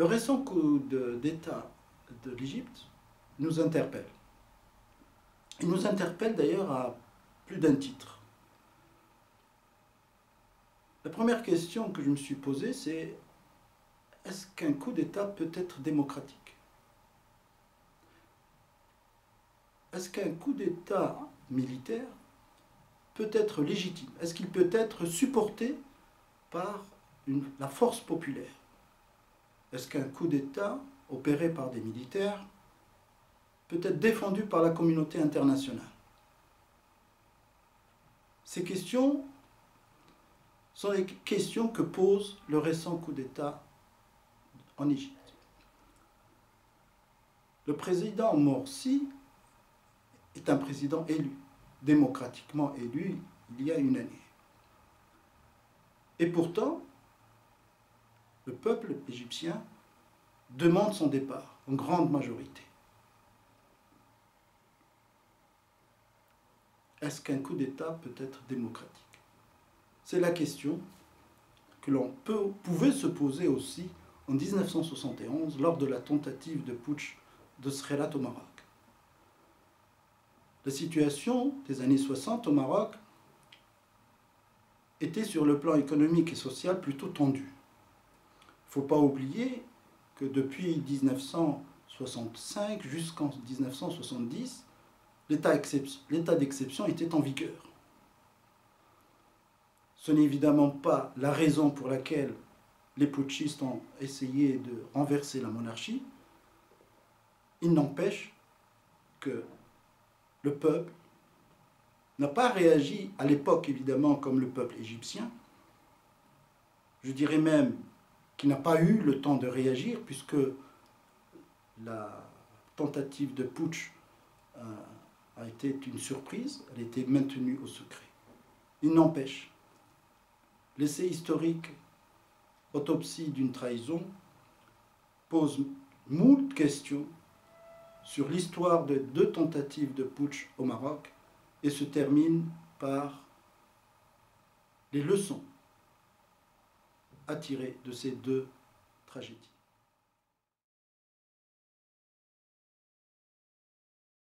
Le récent coup d'État de l'Égypte nous interpelle. Il nous interpelle d'ailleurs à plus d'un titre. La première question que je me suis posée, c'est est-ce qu'un coup d'État peut être démocratique? Est-ce qu'un coup d'État militaire peut être légitime? Est-ce qu'il peut être supporté par la force populaire? Est-ce qu'un coup d'État opéré par des militaires peut être défendu par la communauté internationale? Ces questions sont les questions que pose le récent coup d'État en Égypte. Le président Morsi est un président élu, démocratiquement élu il y a une année. Et pourtant, le peuple égyptien demande son départ en grande majorité. Est-ce qu'un coup d'État peut être démocratique? C'est la question que l'on pouvait se poser aussi en 1971 lors de la tentative de putsch de Srelat au Maroc. La situation des années 60 au Maroc était sur le plan économique et social plutôt tendue. Il ne faut pas oublier que depuis 1965 jusqu'en 1970, l'état d'exception était en vigueur. Ce n'est évidemment pas la raison pour laquelle les putschistes ont essayé de renverser la monarchie. Il n'empêche que le peuple n'a pas réagi à l'époque, évidemment, comme le peuple égyptien. Je dirais même qu'il n'a pas eu le temps de réagir, puisque la tentative de putsch a été une surprise, elle a été maintenue au secret. Il n'empêche, l'essai historique Autopsie d'une trahison pose moult questions sur l'histoire de deux tentatives de putsch au Maroc et se termine par les leçons à tirer de ces deux tragédies.